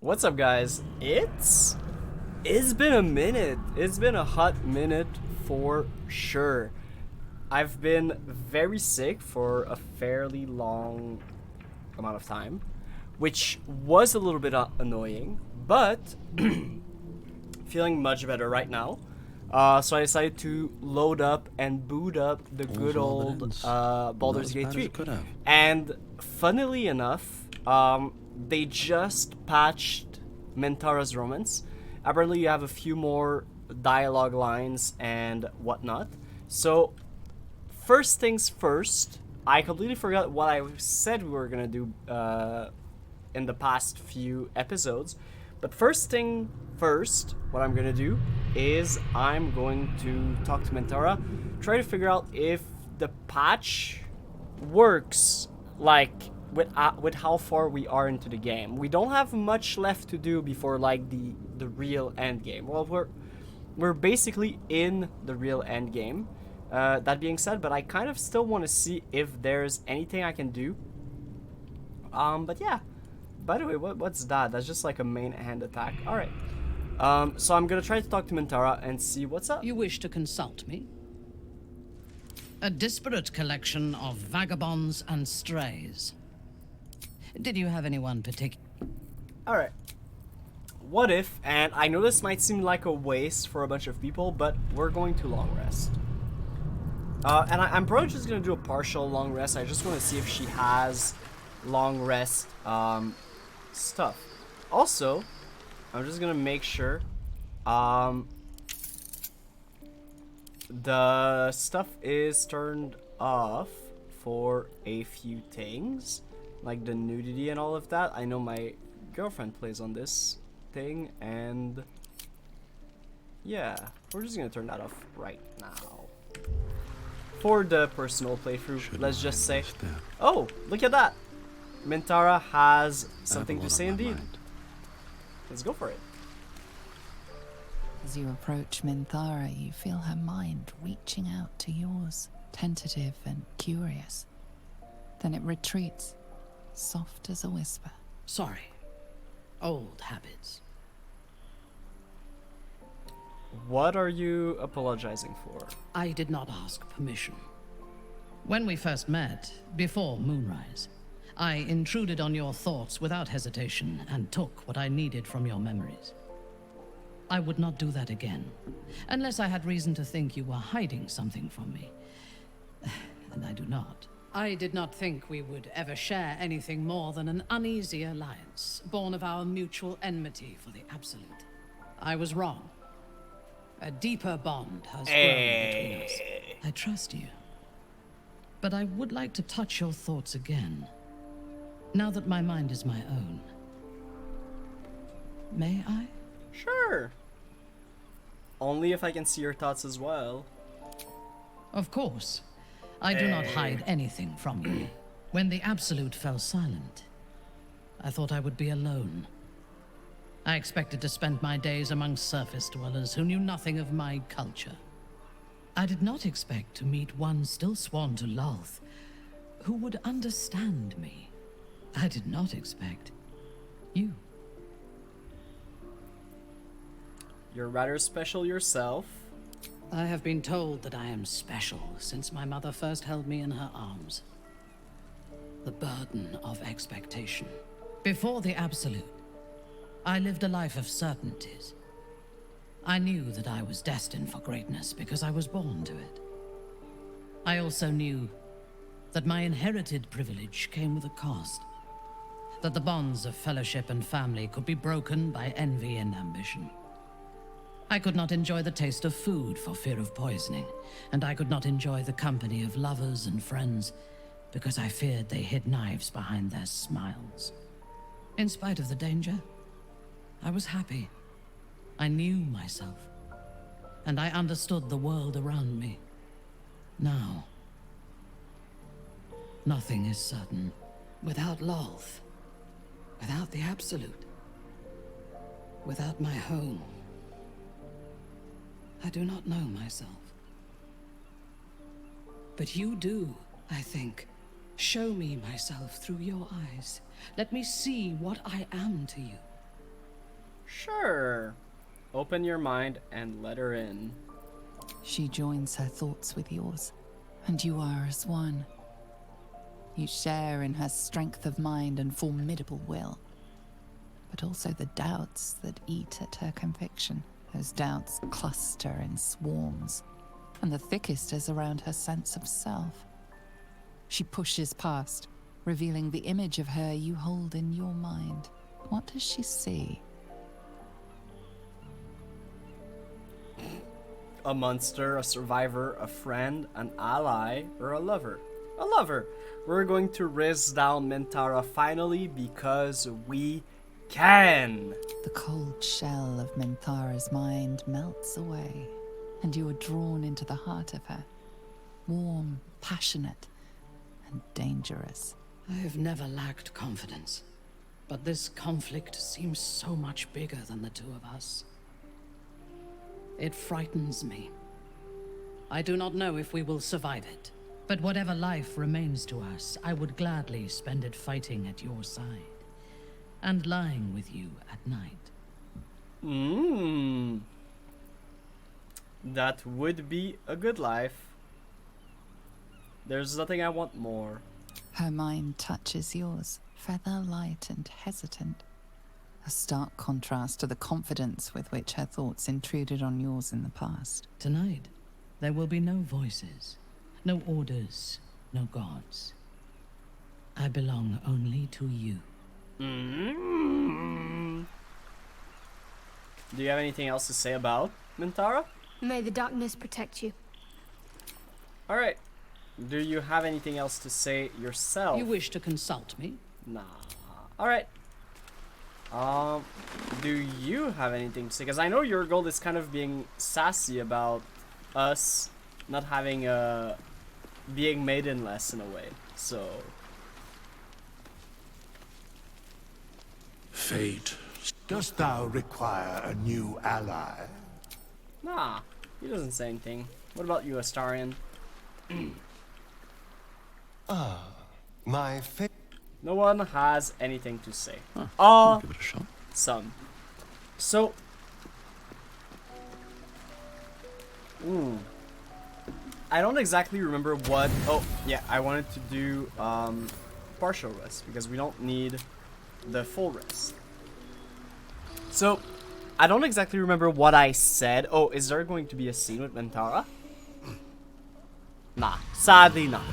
What's up, guys? It's been a minute. It's been a hot minute for sure. I've been very sick for a fairly long amount of time, which was a little bit annoying, but feeling much better right now. So I decided to load up and boot up the good old Baldur's Gate 3. And funnily enough, they just patched Mentara's Romance. Apparently you have a few more dialogue lines and whatnot. So first things first, I completely forgot what I said we were gonna do in the past few episodes. But first thing first, what I'm gonna do is I'm going to talk to Mentara, try to figure out if the patch works like with how far we are into the game. We don't have much left to do before like the real end game. Well, we're basically in the real end game. That being said, but I kind of still want to see if there's anything I can do. But yeah. By the way, what's that? That's just like a main hand attack. Alright. So I'm gonna try to talk to Mentara and see what's up. You wish to consult me? A disparate collection of vagabonds and strays. Did you have anyone particular? Alright. What if, and I know this might seem like a waste for a bunch of people, but we're going to long rest. And I'm probably just gonna do a partial long rest. I just want to see if she has long rest stuff. Also, I'm just gonna make sure the stuff is turned off for a few things, like the nudity and all of that. I know my girlfriend plays on this thing, and yeah, we're just gonna turn that off right now for the personal playthrough. Let's just say, oh, look at that. Mentara has something to say indeed. Let's go for it. As you approach Minthara, you feel her mind reaching out to yours, tentative and curious. Then it retreats, soft as a whisper. Sorry. Old habits. What are you apologizing for? I did not ask permission. When we first met, before moonrise, I intruded on your thoughts without hesitation and took what I needed from your memories. I would not do that again, unless I had reason to think you were hiding something from me. And I do not. I did not think we would ever share anything more than an uneasy alliance, born of our mutual enmity for the Absolute. I was wrong. A deeper bond has grown between us. I trust you. But I would like to touch your thoughts again. Now that my mind is my own. May I? Sure. Only if I can see your thoughts as well. Of course. I do not hide anything from you. When the Absolute fell silent, I thought I would be alone. I expected to spend my days among surface dwellers who knew nothing of my culture. I did not expect to meet one still sworn to Lolth, who would understand me. I did not expect you. You're rather special yourself. I have been told that I am special since my mother first held me in her arms. The burden of expectation. Before the Absolute, I lived a life of certainties. I knew that I was destined for greatness because I was born to it. I also knew that my inherited privilege came with a cost. That the bonds of fellowship and family could be broken by envy and ambition. I could not enjoy the taste of food for fear of poisoning, and I could not enjoy the company of lovers and friends because I feared they hid knives behind their smiles. In spite of the danger, I was happy. I knew myself, and I understood the world around me. Now, nothing is certain. Without Lolth, without the Absolute, without my home, I do not know myself. But you do, I think. Show me myself through your eyes. Let me see what I am to you. Sure. Open your mind and let her in. She joins her thoughts with yours, and you are as one. You share in her strength of mind and formidable will, but also the doubts that eat at her conviction. Those doubts cluster in swarms, and the thickest is around her sense of self. She pushes past, revealing the image of her you hold in your mind. What does she see? A monster, a survivor, a friend, an ally, or a lover? A lover! We're going to risk down Mentara finally because we can! The cold shell of Minthara's mind melts away, and you are drawn into the heart of her. Warm, passionate, and dangerous. I have never lacked confidence, but this conflict seems so much bigger than the two of us. It frightens me. I do not know if we will survive it, but whatever life remains to us, I would gladly spend it fighting at your side and lying with you at night. That would be a good life. There's nothing I want more. Her mind touches yours, feather light and hesitant. A stark contrast to the confidence with which her thoughts intruded on yours in the past. Tonight, there will be no voices, no orders, no gods. I belong only to you. Do you have anything else to say about Mintara? May the darkness protect you. Alright. Do you have anything else to say yourself? You wish to consult me? Nah. Alright. Do you have anything to say? Because I know your goal is kind of being sassy about us not having being maidenless in a way. So Fate, dost thou require a new ally? nah, he doesn't say anything. What about you, Astarion? My fate. No one has anything to say. I'll give it a shot. Some. So I don't exactly remember what. Oh yeah, I wanted to do partial rest because we don't need the full rest. So I don't exactly remember what I said. Oh, is there going to be a scene with Mentara? Nah, sadly not.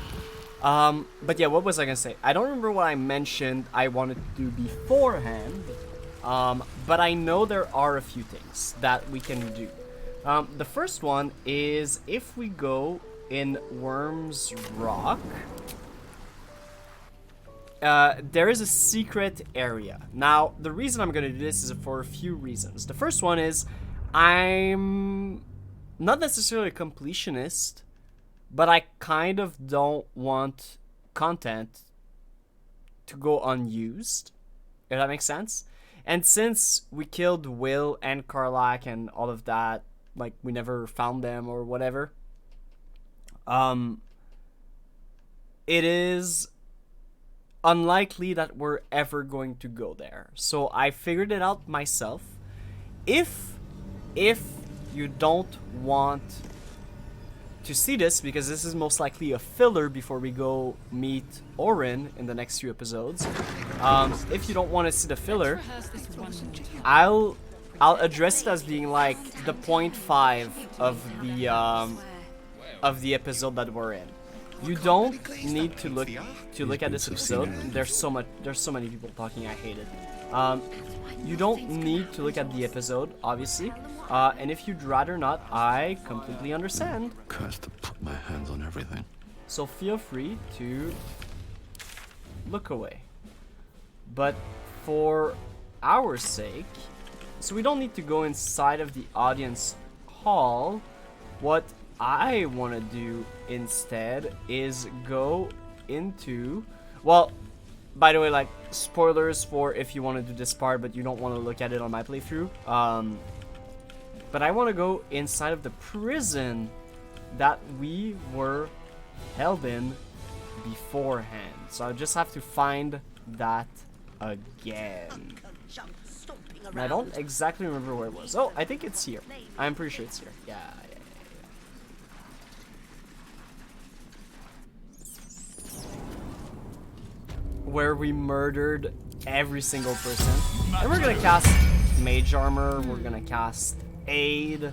But yeah, what was I gonna say? I don't remember what I mentioned I wanted to do beforehand. But I know there are a few things that we can do. The first one is if we go in Wyrm's Rock, there is a secret area. Now, the reason I'm gonna do this is for a few reasons. The first one is I'm not necessarily a completionist, but I kind of don't want content to go unused, if that makes sense. And since we killed Will and Karlach and all of that, like we never found them or whatever, it is unlikely that we're ever going to go there. So I figured it out myself. If you don't want to see this, because this is most likely a filler before we go meet Orin in the next few episodes. If you don't want to see the filler, I'll address it as being like the 0.5 of the episode that we're in. You don't need to look at this episode. There's so many people talking. I hate it. You don't need to look at the episode, obviously. And if you'd rather not, I completely understand. Cursed to put my hands on everything. So feel free to look away. But for our sake, so we don't need to go inside of the audience hall. What I want to do instead is go into, well, by the way, like, spoilers for if you want to do this part but you don't want to look at it on my playthrough. But I want to go inside of the prison that we were held in beforehand. So I just have to find that again. And I don't exactly remember where it was. Oh, I think it's here. I'm pretty sure it's here. Yeah. Where we murdered every single person. And we're gonna cast Mage Armor. We're gonna cast Aid.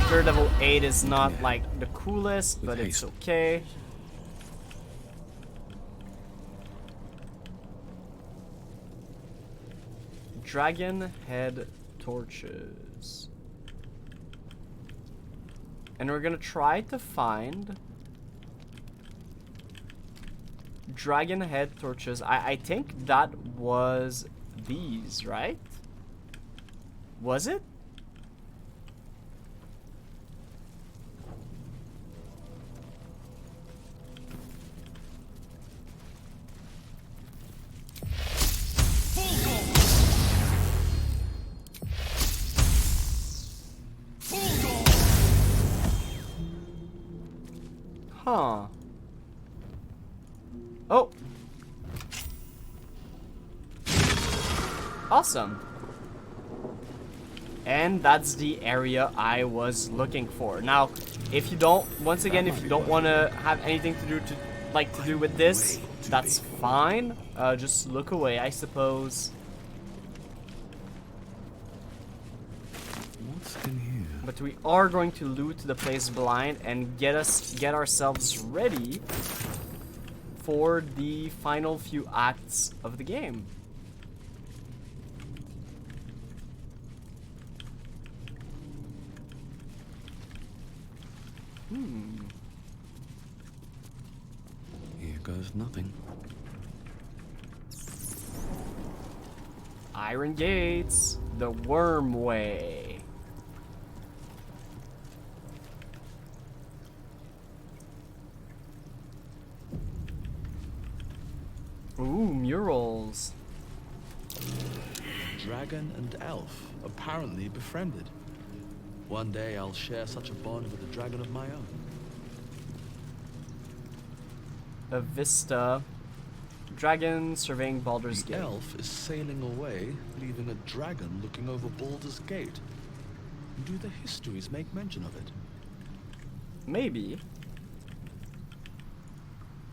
Daredevil 8 is not like the coolest, but it's okay. Dragon head torches. And we're gonna try to find dragon head torches. I think that was these, right? Was it? Huh. Oh. Awesome. And that's the area I was looking for. Now, if you don't, once again, if you don't want to have anything to do with this, that's fine. Just look away, I suppose. What's in here? But we are going to loot the place blind and get ourselves ready for the final few acts of the game. Here goes nothing. Iron gates, the Wyrm way. Ooh, murals. Dragon and elf, apparently befriended. One day I'll share such a bond with a dragon of my own. A vista. Dragon surveying Baldur's The Gate. elf is sailing away, leaving a dragon looking over Baldur's Gate. Do the histories make mention of it? Maybe.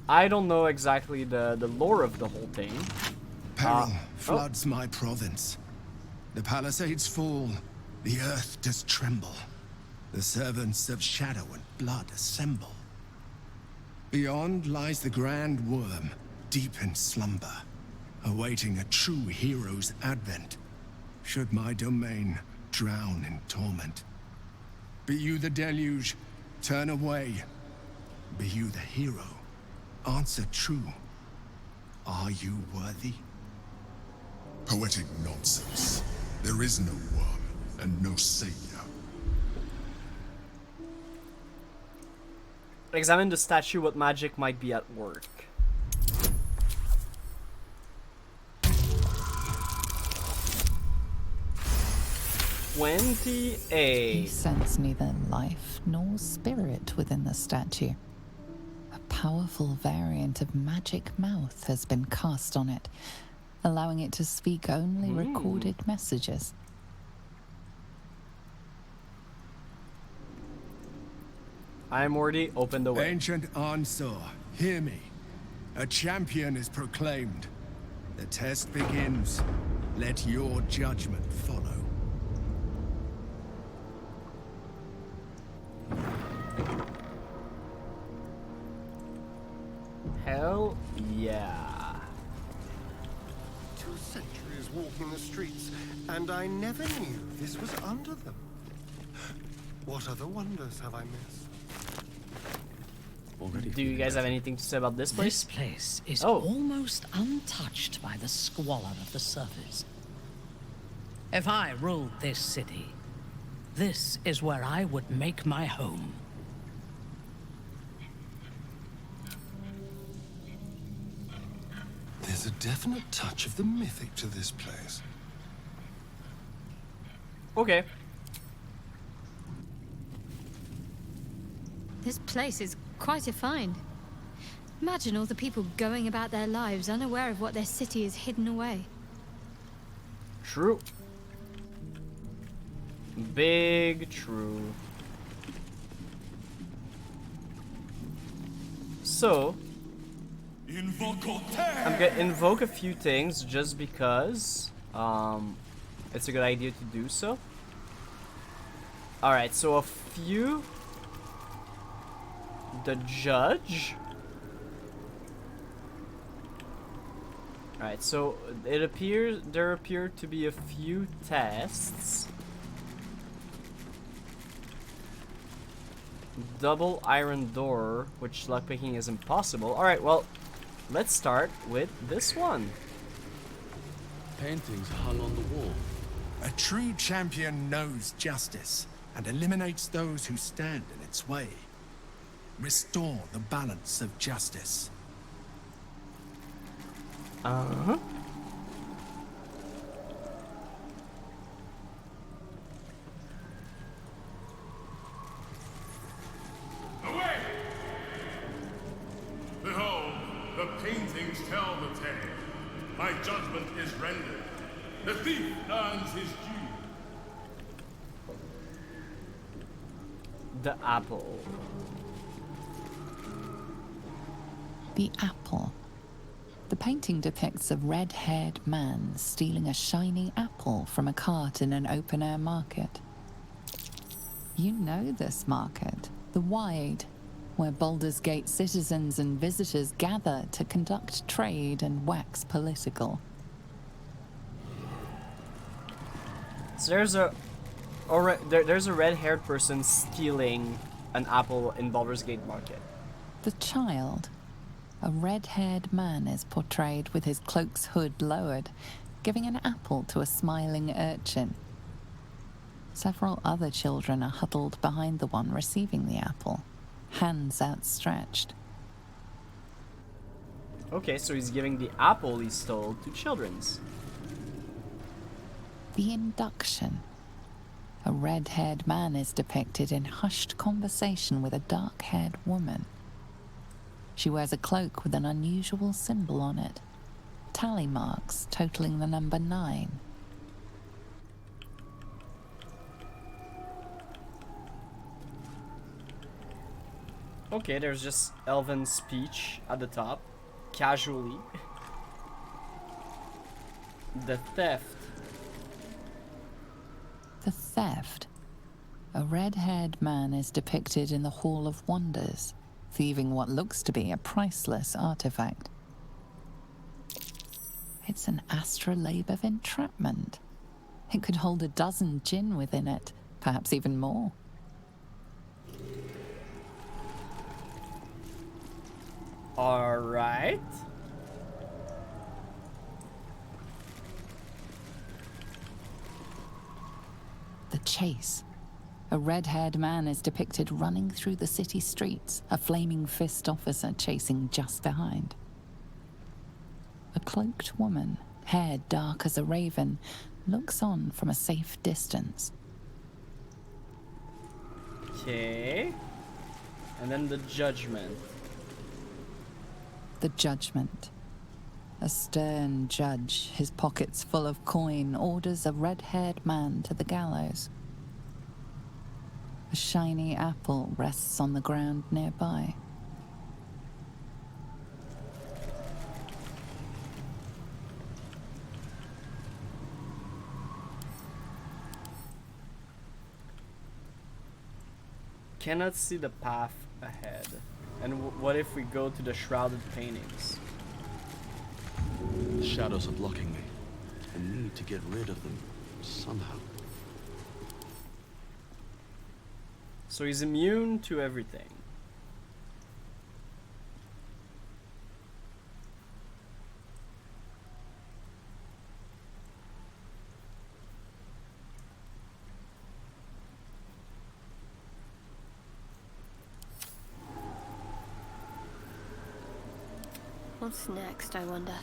I don't know exactly the lore of the whole thing. Peril floods my province. The palisades fall, the earth does tremble. The servants of shadow and blood assemble. Beyond lies the grand Wyrm, deep in slumber, awaiting a true hero's advent, should my domain drown in torment. Be you the deluge, turn away. Be you the hero, answer true. Are you worthy? Poetic nonsense. There is no Wyrm and no savior. Examine the statue. What magic might be at work? You 28. sense neither life nor spirit within the statue. A powerful variant of magic mouth has been cast on it, allowing it to speak only recorded messages. I'm already opened the way. Ancient Ansur, hear me. A champion is proclaimed. The test begins. Let your judgment follow. Hell yeah. 2 centuries walking the streets, and I never knew this was under them. What other wonders have I missed? Already. Do you guys have anything to say about this place? This place is Oh. almost untouched by the squalor of the surface. If I ruled this city, this is where I would make my home. There's a definite touch of the mythic to this place. Okay. This place is quite a find. Imagine all the people going about their lives unaware of what their city is hidden away. True. Big true. So, I'm gonna invoke a few things just because it's a good idea to do so. Alright, so a few. The judge. Alright, so there appear to be a few tests. Double iron door, which lockpicking is impossible. Alright, well, let's start with this one. Paintings hung on the wall. A true champion knows justice and eliminates those who stand in its way. Restore the balance of justice. Uh-huh. Away! Behold, the paintings tell the tale. My judgment is rendered. The thief earns his due. The apple. The apple. The painting depicts a red-haired man stealing a shiny apple from a cart in an open-air market. You know this market, the Wide, where Baldur's Gate citizens and visitors gather to conduct trade and wax political. So there's a red-haired person stealing an apple in Baldur's Gate Market. The child. A red-haired man is portrayed with his cloak's hood lowered, giving an apple to a smiling urchin. Several other children are huddled behind the one receiving the apple, hands outstretched. Okay, so he's giving the apple he stole to children's. The induction. A red-haired man is depicted in hushed conversation with a dark-haired woman. She wears a cloak with an unusual symbol on it. Tally marks totaling the number 9. Okay, there's just elven speech at the top. Casually. The theft. The theft. A red-haired man is depicted in the Hall of Wonders, thieving what looks to be a priceless artifact. It's an astrolabe of entrapment. It could hold a dozen djinn within it, perhaps even more. Alright. The chase. A red-haired man is depicted running through the city streets, a flaming fist officer chasing just behind. A cloaked woman, hair dark as a raven, looks on from a safe distance. Okay. And then the judgment. The judgment. A stern judge, his pockets full of coin, orders a red-haired man to the gallows. A shiny apple rests on the ground nearby. Cannot see the path ahead. And what if we go to the shrouded paintings? The shadows are blocking me. I need to get rid of them somehow. So he's immune to everything. What's next, I wonder?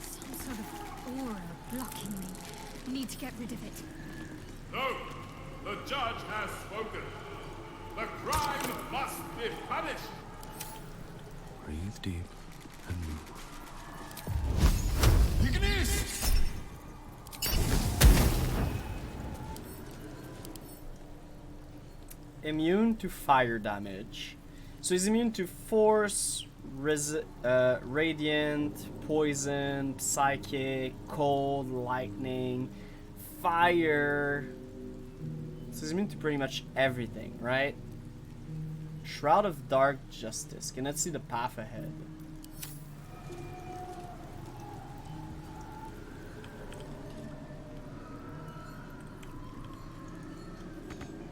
Some sort of aura blocking me. Need to get rid of it. No! The judge has spoken. The crime must be punished. Breathe deep and move. Ignis! Immune to fire damage. So he's immune to force, radiant, poison, psychic, cold, lightning, fire. So he's immune to pretty much everything, right? Shroud of Dark Justice. Can let's see the path ahead.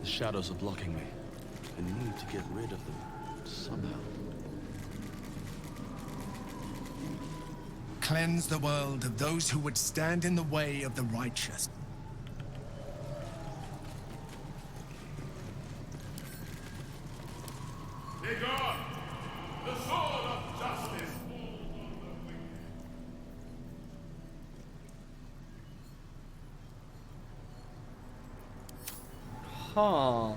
The shadows are blocking me. I need to get rid of them somehow. Cleanse the world of those who would stand in the way of the righteous. Be gone! The sword of justice falls on the wicked. Huh.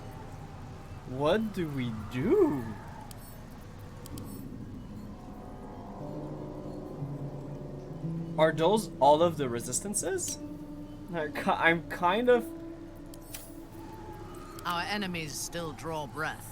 What do we do? Are those all of the resistances? I'm kind of... Our enemies still draw breath.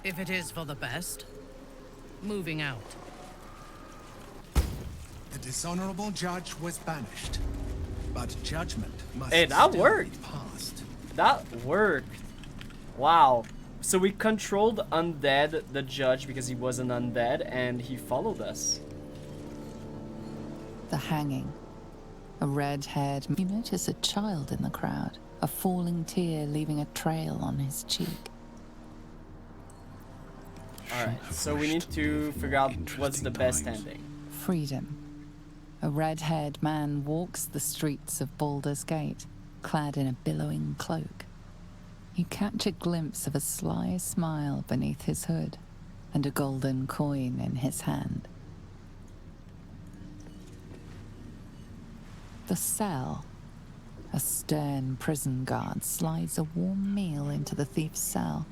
If it is for the best, moving out. The dishonorable judge was banished, but judgment must Hey, that still worked. be passed. That worked. Wow. So we controlled undead, the judge, because he was an undead, and he followed us. The hanging. A red-haired... You notice a child in the crowd, a falling tear leaving a trail on his cheek. Alright, so we need to figure out what's the best ending. Freedom. A red-haired man walks the streets of Baldur's Gate, clad in a billowing cloak. You catch a glimpse of a sly smile beneath his hood, and a golden coin in his hand. The cell. A stern prison guard slides a warm meal into the thief's cell.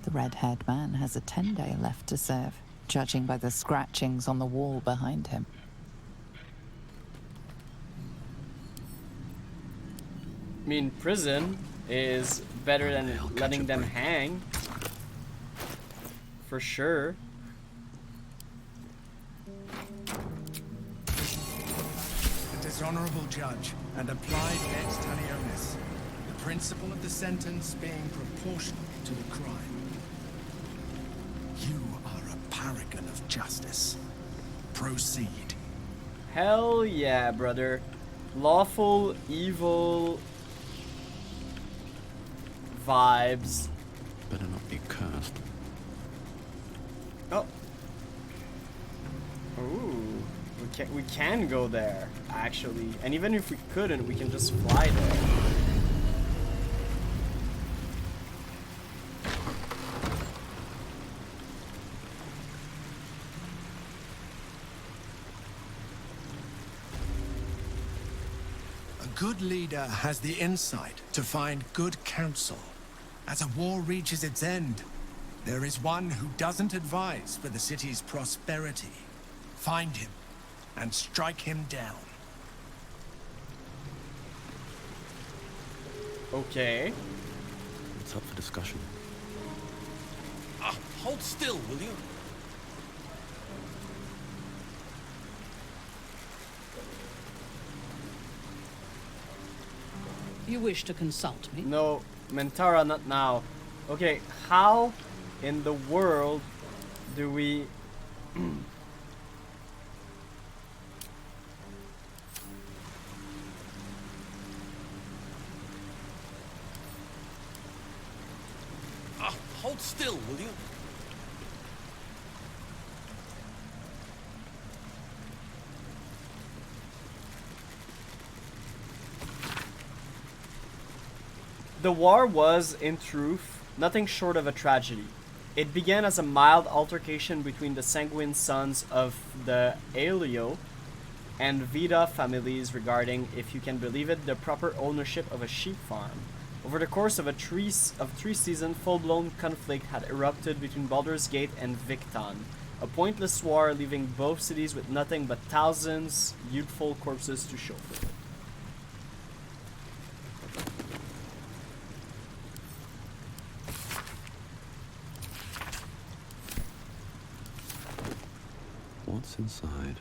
The red-haired man has a 10-day left to serve, judging by the scratchings on the wall behind him. I mean, prison is better than letting them hang. For sure. The dishonorable judge and applied lex talionis, the principle of the sentence being proportional to the crime. You are a paragon of justice. Proceed. Hell yeah, brother. Lawful, evil vibes. Better not be cursed. Oh. Ooh. We can go there, actually. And even if we couldn't, we can just fly there. A good leader has the insight to find good counsel. As a war reaches its end, there is one who doesn't advise for the city's prosperity. Find him and strike him down. Okay. It's up for discussion. Hold still, will you? You wish to consult me? No, Mentara, not now. Okay, how in the world do we... Hold still, will you? The war was, in truth, nothing short of a tragedy. It began as a mild altercation between the sanguine sons of the Aelio and Vida families regarding, if you can believe it, the proper ownership of a sheep farm. Over the course of three seasons, full-blown conflict had erupted between Baldur's Gate and Victon. A pointless war leaving both cities with nothing but thousands youthful corpses to show for it. What's inside?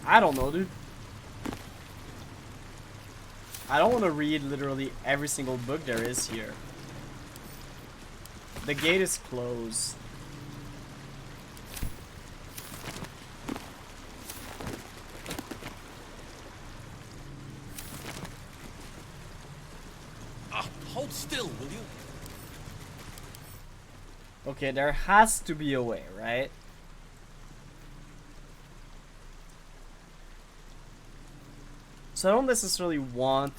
I don't know, dude. I don't want to read literally every single book there is here. The gate is closed. Hold still, will you? Okay, there has to be a way, right? So I don't necessarily want...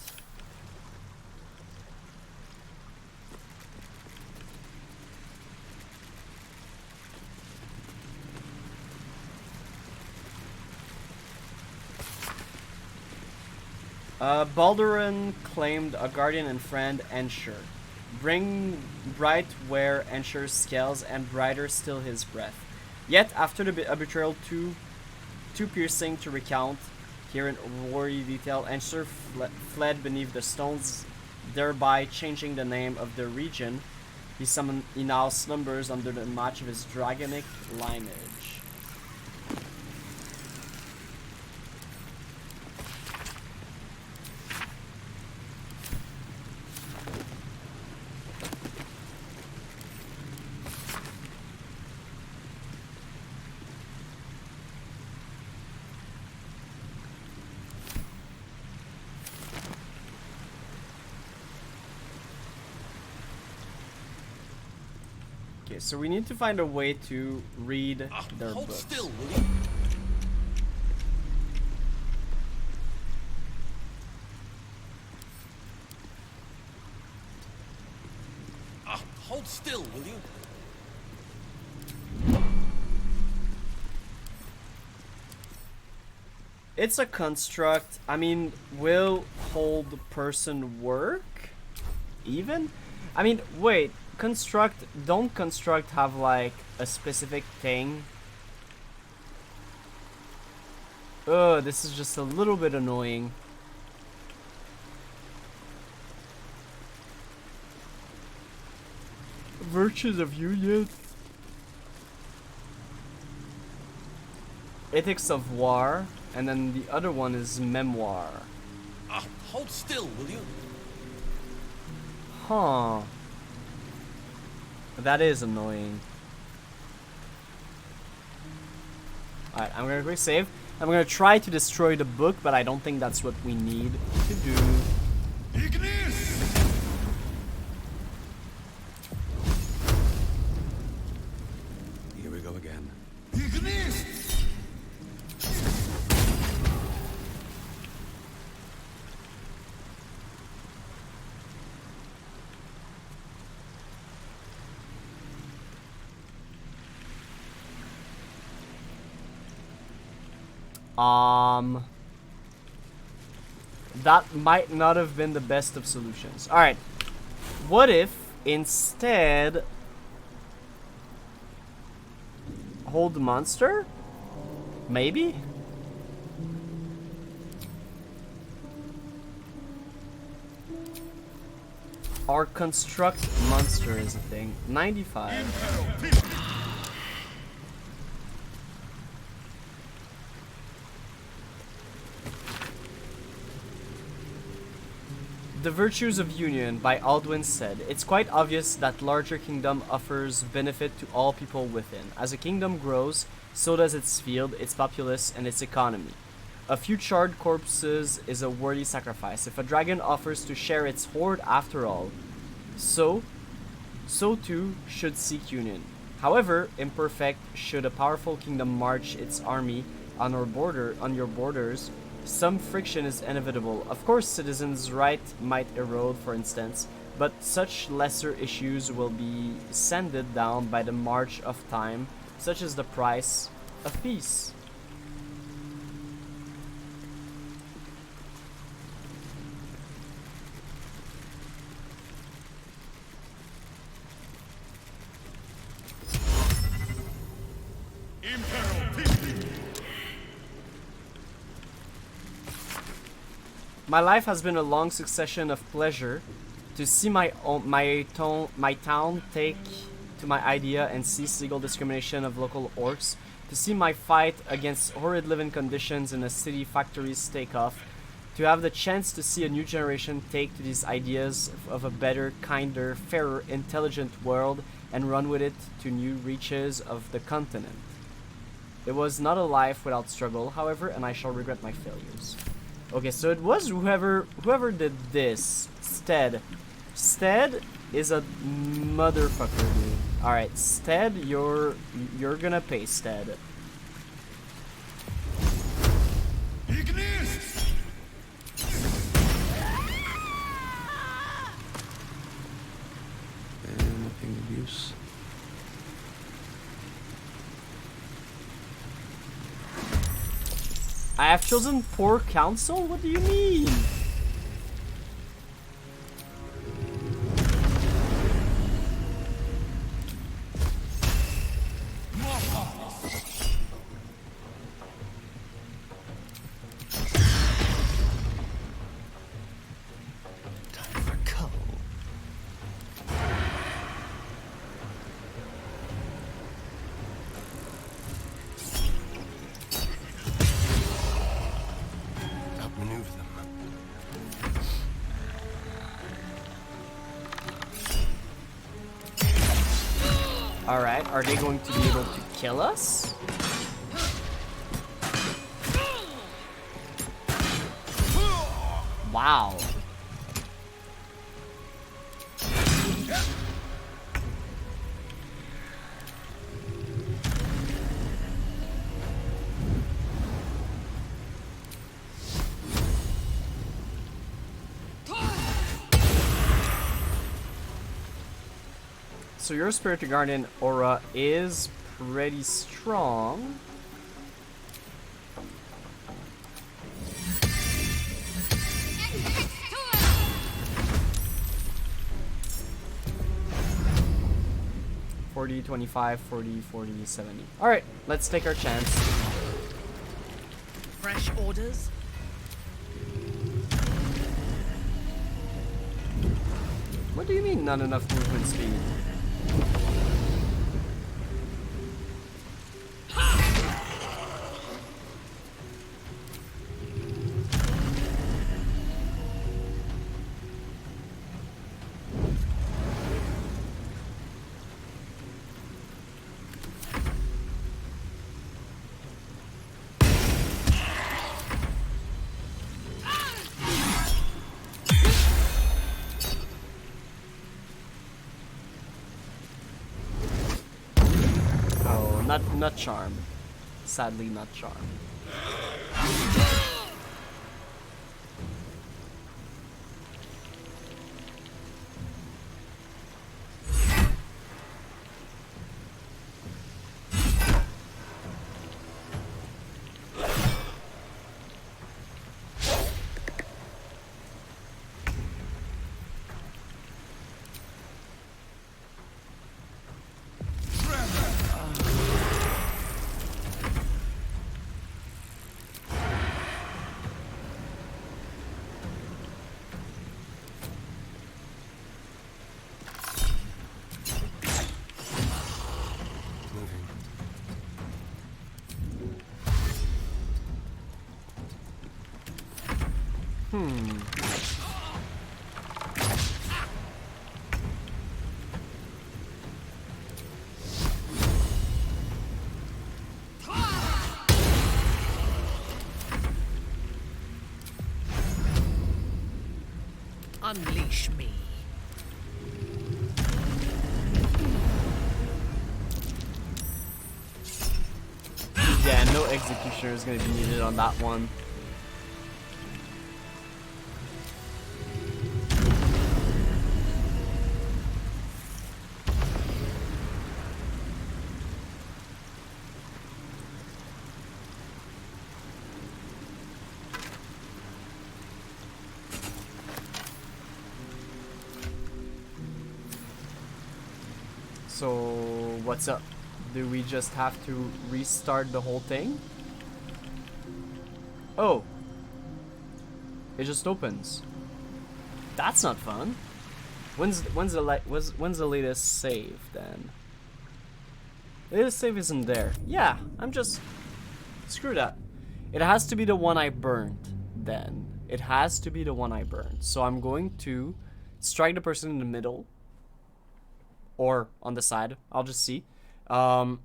Baldurin claimed a guardian and friend, Ansur. Bring bright were Ansur's scales, and brighter still his breath. Yet, after a betrayal too piercing to recount, here in gory detail, Ansur fled beneath the stones, thereby changing the name of the region. He now slumbers under the match of his dragonic lineage. So we need to find a way to read their Hold books. still, will you? Hold still, will you? It's a construct. I mean, will hold person work? Even? I mean, wait. Don't construct have like a specific thing? Oh, this is just a little bit annoying. Virtues of Union. Ethics of War, and then the other one is Memoir. Hold still, will you? Huh. That is annoying. Alright, I'm gonna quick save. I'm gonna try to destroy the book, but I don't think that's what we need to do. Here we go again. That might not have been the best of solutions. Alright. What if instead hold the monster? Maybe? Or construct monster is a thing. 95. The Virtues of Union by Aldwin said, "It's quite obvious that larger kingdom offers benefit to all people within. As a kingdom grows, so does its field, its populace, and its economy. A few charred corpses is a worthy sacrifice. If a dragon offers to share its hoard after all, so too should seek union. However imperfect, should a powerful kingdom march its army on your borders, some friction is inevitable. Of course, citizens' rights might erode, for instance, but such lesser issues will be sanded down by the march of time, such as the price of peace." My life has been a long succession of pleasure. To see my town take to my idea and cease legal discrimination of local orcs. To see my fight against horrid living conditions in the city factories take off. To have the chance to see a new generation take to these ideas of a better, kinder, fairer, intelligent world and run with it to new reaches of the continent. It was not a life without struggle, however, and I shall regret my failures. Okay, so it was whoever did this. Stead. Stead is a motherfucker, dude. Alright, Stead, you're gonna pay, Stead. Anything of use? I have chosen poor counsel? What do you mean? Time for coal. Outmaneuver them. Alright, are they going to be able to kill us? Wow. So your Spirit Guardian aura is pretty strong. $40, $25, $40, $40, $70. Alright, let's take our chance. Fresh orders? What do you mean not enough movement speed? Not charm. Sadly, not charm. Unleash me. Yeah, no executioner is going to be needed on that one. So, what's up? Do we just have to restart the whole thing? Oh. It just opens. That's not fun. When's the latest save then? The latest save isn't there. Yeah, I'm just screw that. It has to be the one I burned then. It has to be the one I burned. So I'm going to strike the person in the middle. Or on the side. I'll just see. And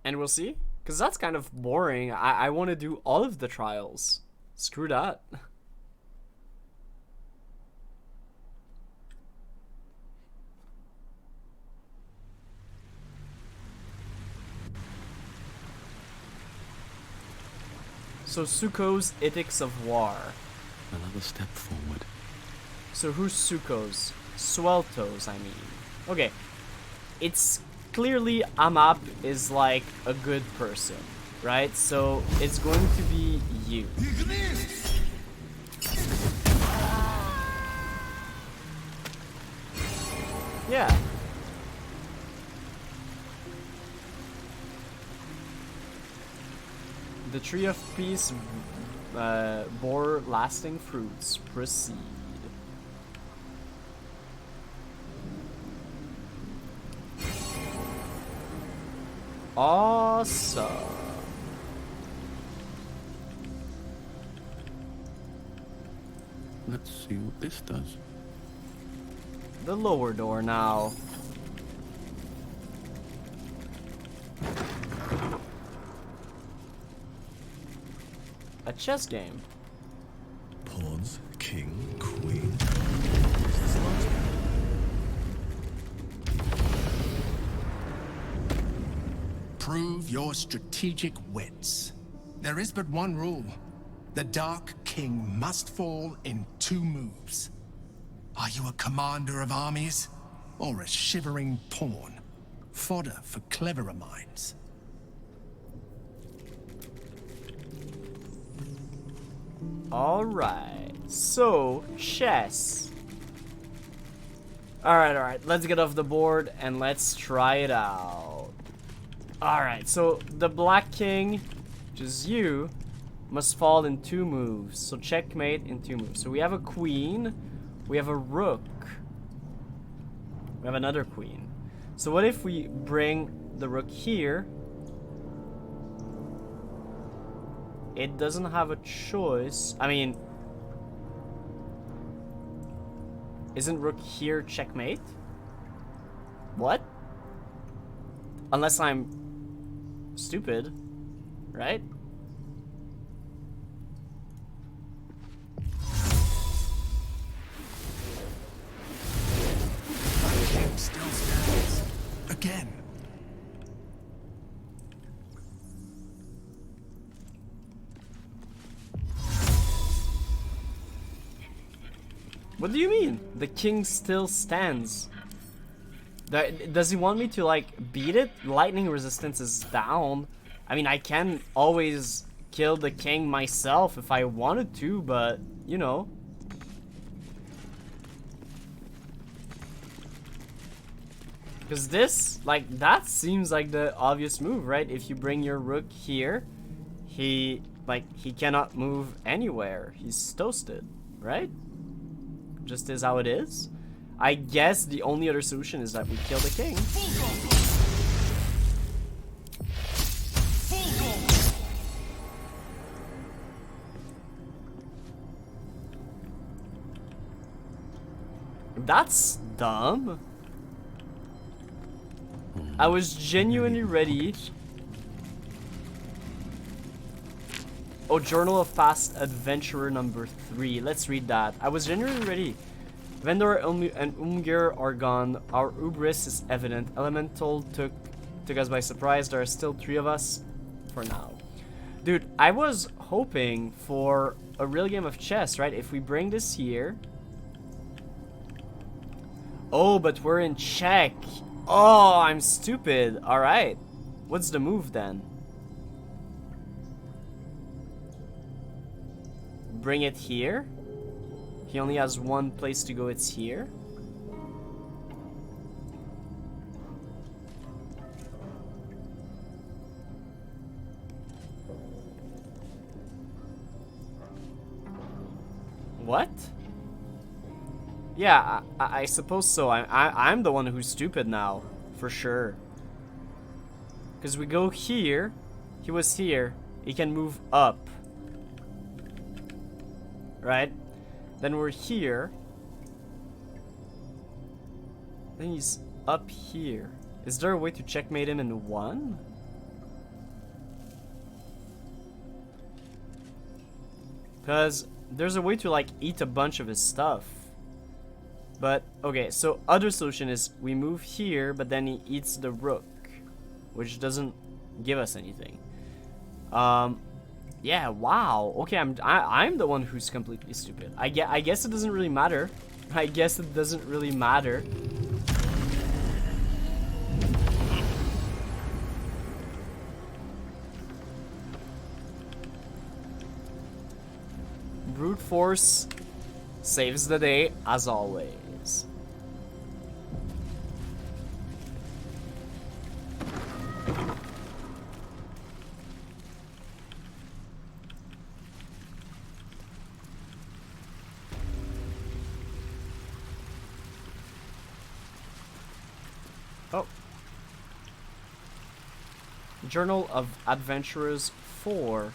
we'll see. Because that's kind of boring. I want to do all of the trials. Screw that. So Suko's Ethics of War. Another step forward. So who's Suko's? Swelto's, I mean. Okay. It's clearly Amap is like a good person, right? So it's going to be you. Yeah. The Tree of Peace bore lasting fruits. Proceed. Awesome. Let's see what this does. The lower door now. A chess game. Pawns, king, queen. Prove your strategic wits. There is but one rule. The Dark King must fall in 2 moves. Are you a commander of armies? Or a shivering pawn? Fodder for cleverer minds. Alright. So, chess. Alright. Let's get off the board and let's try it out. Alright, so the Black King, which is you, must fall in 2 moves. So checkmate in 2 moves. So we have a queen, we have a rook, we have another queen. So what if we bring the rook here? It doesn't have a choice. I mean, isn't rook here checkmate? What? Unless I'm stupid, right? Still stands. Again. What do you mean? The king still stands. Does he want me to, like, beat it? Lightning resistance is down. I mean, I can always kill the king myself if I wanted to, but, you know. Because this, like, that seems like the obvious move, right? If you bring your rook here, he cannot move anywhere. He's toasted, right? Just is how it is. I guess the only other solution is that we kill the king. That's dumb. I was genuinely ready Oh, Journal of Past Adventurer number 3. Let's read that. I was genuinely ready. Vendor and Umgir are gone. Our hubris is evident. Elemental took us by surprise. There are still 3 of us for now. Dude, I was hoping for a real game of chess, right? If we bring this here. Oh, but we're in check. Oh, I'm stupid. Alright. What's the move then? Bring it here. He only has one place to go, it's here. What? Yeah, I suppose so. I'm the one who's stupid now, for sure. Because we go here, he was here, he can move up. Right? Then we're here. Then he's up here. Is there a way to checkmate him in one? Because there's a way to like eat a bunch of his stuff. But, okay, so other solution is we move here, but then he eats the rook. Which doesn't give us anything. Yeah, wow. Okay, I'm the one who's completely stupid. I guess it doesn't really matter. I guess it doesn't really matter. Brute force saves the day as always. Oh. Journal of Adventurers 4.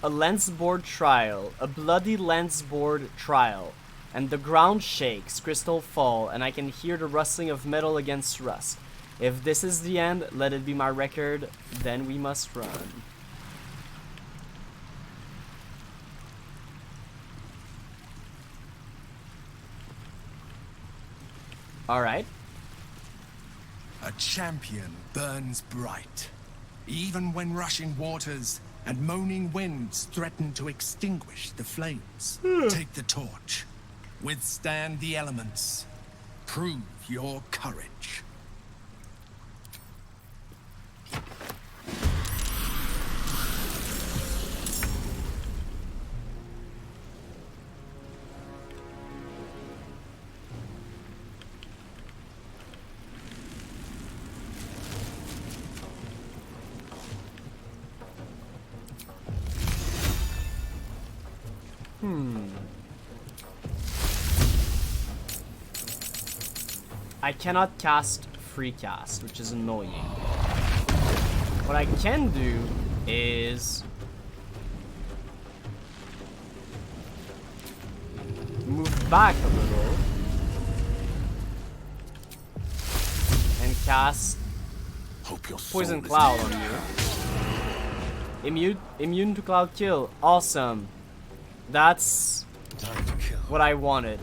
A lensboard trial, a bloody lensboard trial, and the ground shakes, crystal fall, and I can hear the rustling of metal against rust. If this is the end, let it be my record, then we must run. Alright. A champion burns bright, even when rushing waters and moaning winds threaten to extinguish the flames. Take the torch. Withstand the elements. Prove your courage. I cannot cast free cast, which is annoying. What I can do is move back a little and cast Poison Cloud on you. Immune to Cloud Kill. Awesome. That's what I wanted.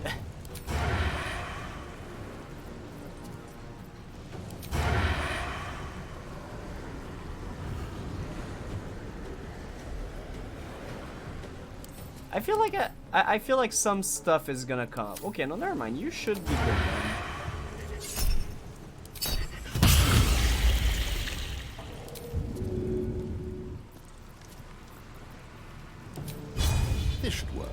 I feel like some stuff is gonna come up. Okay, no, never mind. You should be good then. This should work.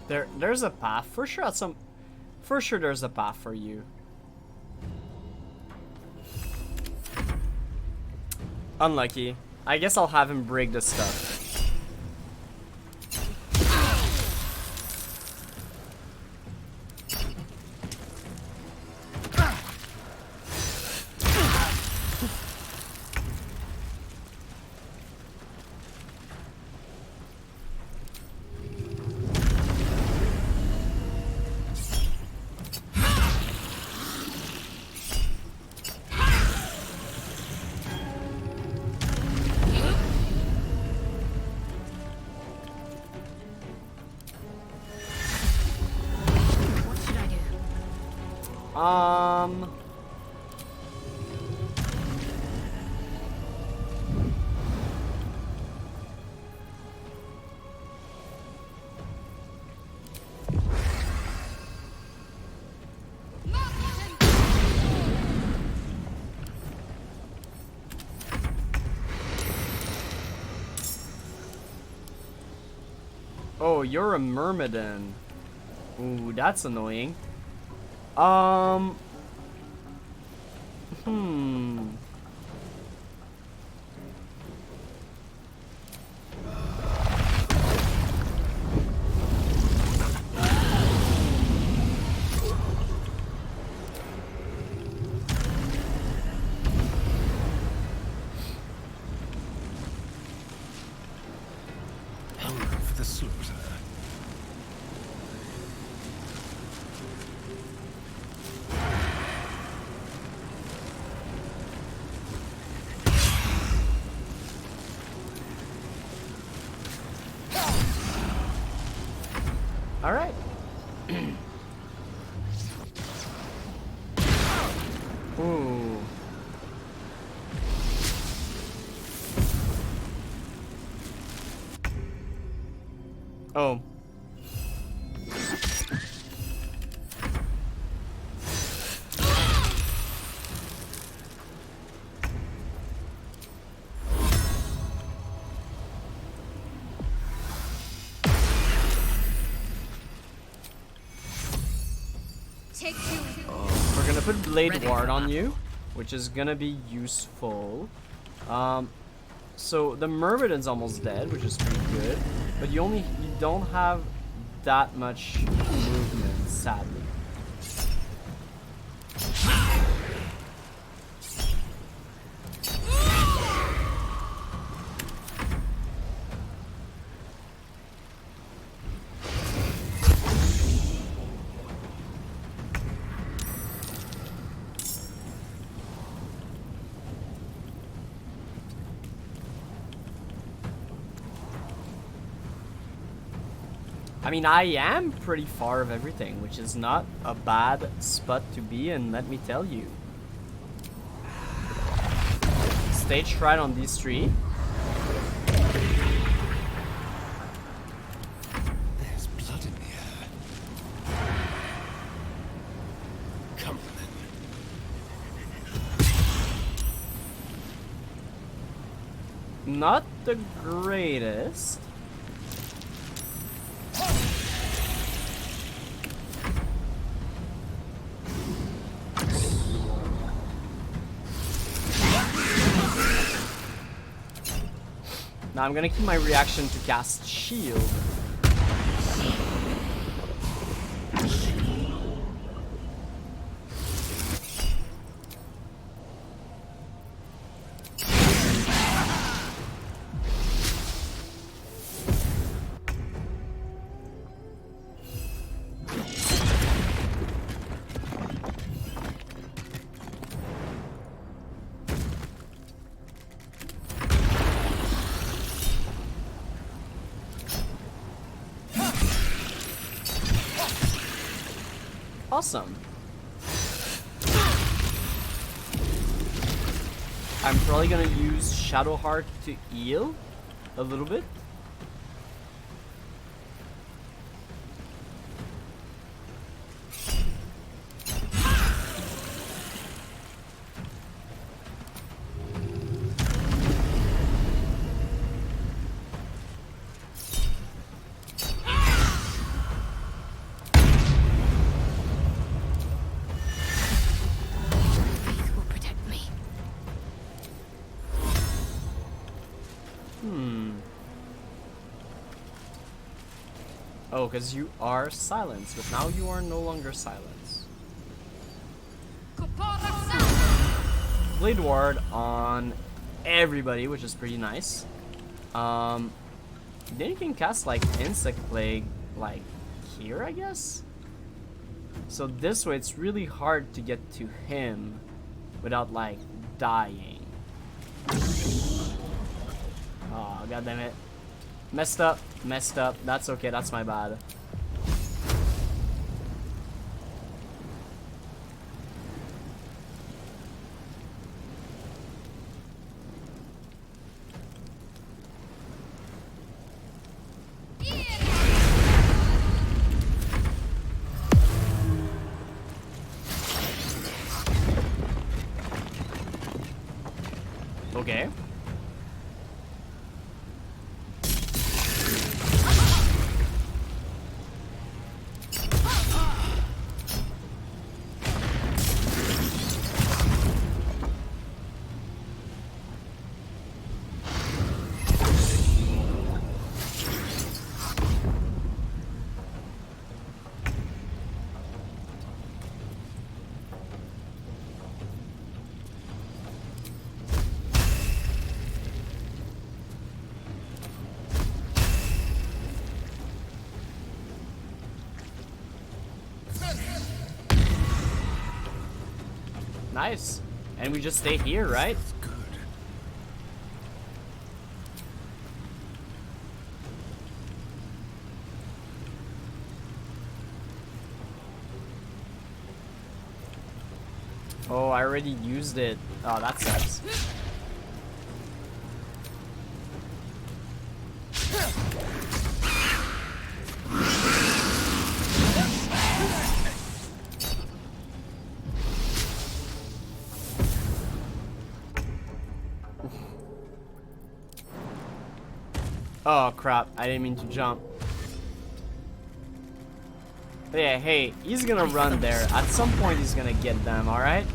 There's a path for sure. For sure, there's a path for you. Unlucky. I guess I'll have him break the stuff. Oh, you're a myrmidon. Ooh, that's annoying. Hunger for the slaughter. All right. Ooh. Oh. We're gonna put Blade Ward on you, which is gonna be useful. So the Myrmidon's almost dead, which is pretty good, but you don't have that much movement, sadly. I mean, I am pretty far of everything, which is not a bad spot to be in, let me tell you. Stage right on these three. There's blood in the air. Come then. Not the greatest. Now I'm gonna keep my reaction to cast shield. Awesome. I'm probably gonna use Shadowheart to heal a little bit. Oh, because you are silenced, but now you are no longer silenced. Blade Ward on everybody, which is pretty nice. Then you can cast like Insect Plague, like here, I guess. So this way, it's really hard to get to him without like dying. Oh, god damn it. Messed up, messed up. That's okay, that's my bad. Okay. Nice. And we just stay here, right? Good. Oh, I already used it. Oh, that sucks. Oh crap, I didn't mean to jump. But yeah, hey, he's gonna run there. At some point he's gonna get them, alright?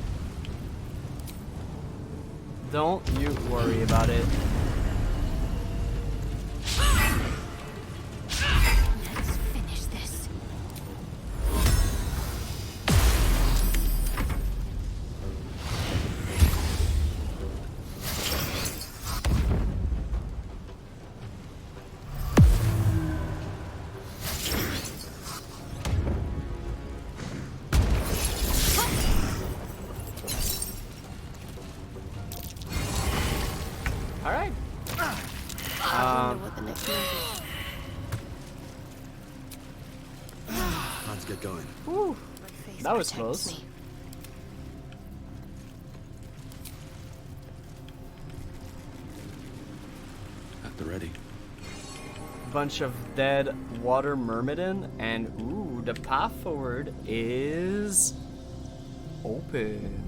Don't you worry about it. Let's finish this. Alright. I wonder what the next move is. Let's get going. Whew. My face That was protects close. me. At the ready. Bunch of dead water myrmidon, and ooh, the path forward is open.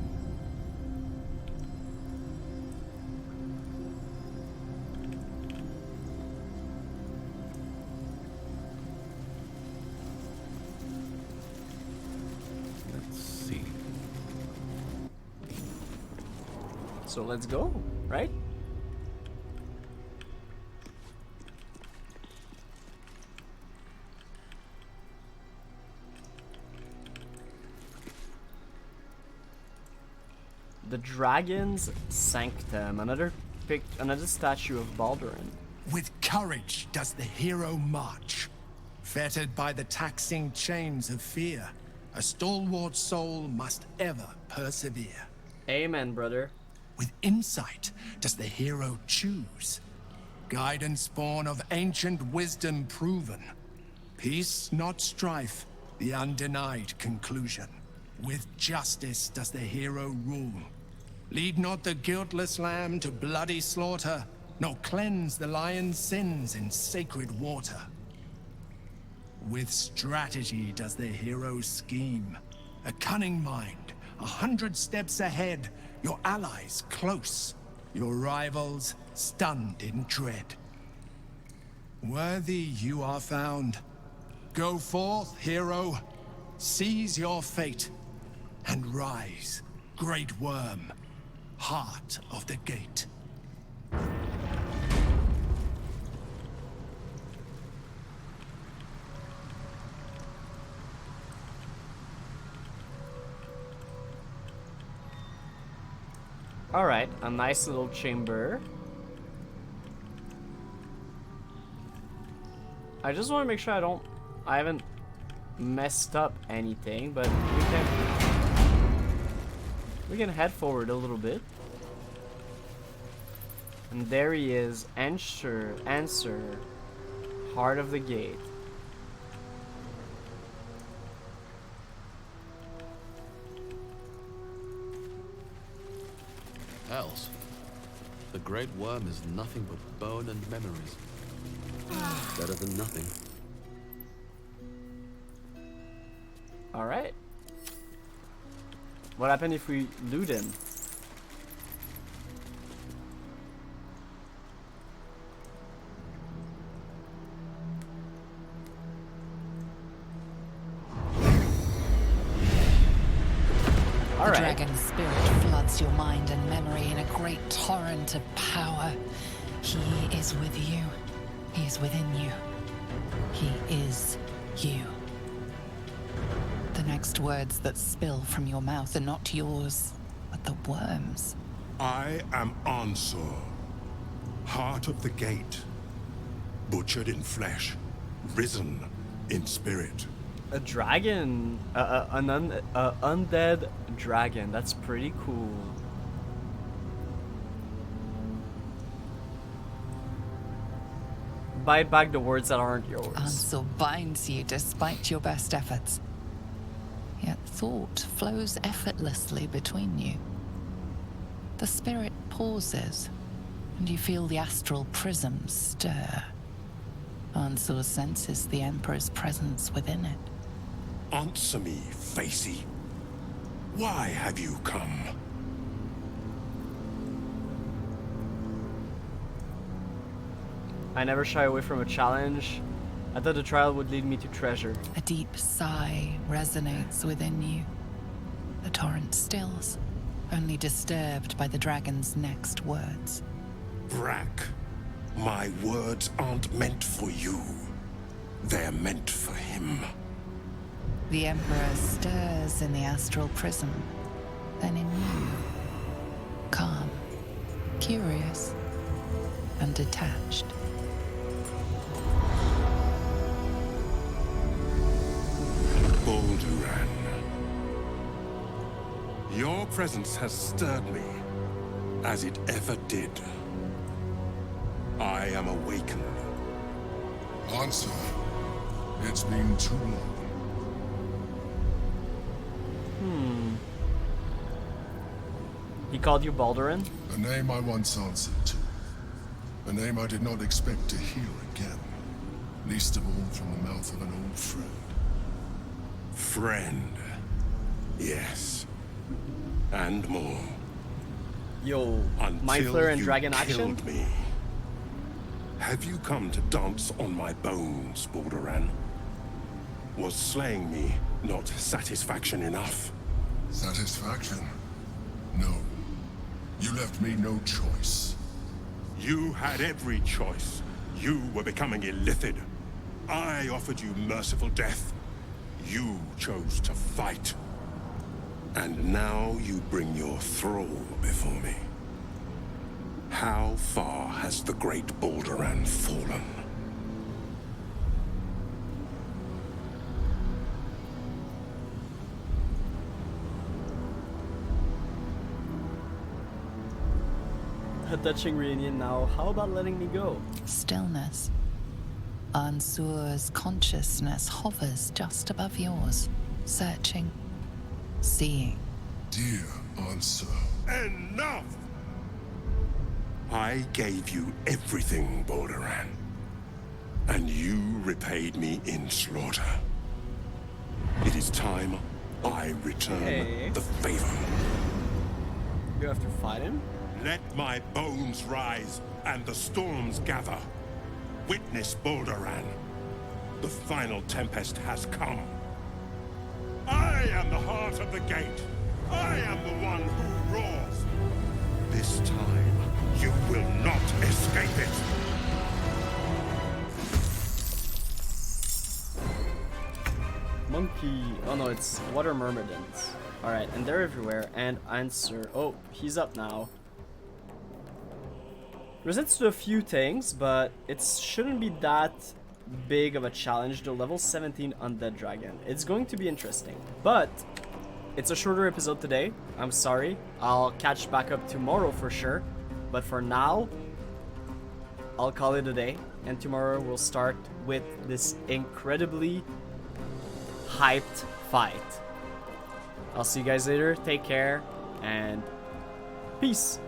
Let's see. So let's go, right? The Dragon's Sanctum, another statue of Baldur. With courage does the hero march. Fettered by the taxing chains of fear, a stalwart soul must ever persevere. Amen, brother. With insight does the hero choose. Guidance born of ancient wisdom proven. Peace, not strife, the undenied conclusion. With justice does the hero rule. Lead not the guiltless lamb to bloody slaughter, nor cleanse the lion's sins in sacred water. With strategy does the hero scheme. A cunning mind, 100 steps ahead, your allies close, your rivals stunned in dread. Worthy you are found. Go forth, hero, seize your fate, and rise, great Wyrm, heart of the gate. Alright, a nice little chamber. I just want to make sure I haven't messed up anything, but we can head forward a little bit. And there he is, Ansur, heart of the gate. Hells. The Great Wyrm is nothing but bone and memories. Better than nothing. Alright. What happened if we loot him? The dragon's spirit floods your mind and memory in a great torrent of power. He is with you. He is within you. He is you. The next words that spill from your mouth are not yours, but the worm's. I am Ansur, heart of the gate, butchered in flesh, risen in spirit. A dragon, an undead dragon. That's pretty cool. Bite back the words that aren't yours. Ansur binds you despite your best efforts. Yet thought flows effortlessly between you. The spirit pauses, and you feel the astral prism stir. Ansur senses the Emperor's presence within it. Answer me, Facey. Why have you come? I never shy away from a challenge. I thought the trial would lead me to treasure. A deep sigh resonates within you. The torrent stills, only disturbed by the dragon's next words. Brack, my words aren't meant for you. They're meant for him. The Emperor stirs in the astral prism, then in you. Calm, curious, and detached. Balduran. Your presence has stirred me, as it ever did. I am awakened. Ansur, it's been too long. He called you Balduran? A name I once answered to. A name I did not expect to hear again. Least of all from the mouth of an old friend. Friend. Yes. And more. Yo, Mind Flare and Dragon action? Killed me. Have you come to dance on my bones, Balduran? Was slaying me not satisfaction enough? Satisfaction? No. You left me no choice. You had every choice. You were becoming illithid. I offered you merciful death. You chose to fight. And now you bring your thrall before me. How far has the great Balduran fallen? A touching reunion now. How about letting me go? Stillness. Ansur's consciousness hovers just above yours, searching, seeing. Dear Ansur. Enough! I gave you everything, Balduran. And you repaid me in slaughter. It is time I return the favor. You have to fight him? Let my bones rise and the storms gather. Witness Balduran. The final tempest has come. I am the heart of the gate. I am the one who roars. This time, you will not escape it. Monkey. Oh no, it's water myrmidons. Alright, and they're everywhere. And Ansur. Oh, he's up now. Resents to a few things, but it shouldn't be that big of a challenge to level 17 Undead Dragon. It's going to be interesting, but it's a shorter episode today. I'm sorry. I'll catch back up tomorrow for sure, but for now, I'll call it a day, and tomorrow we'll start with this incredibly hyped fight. I'll see you guys later. Take care, and peace.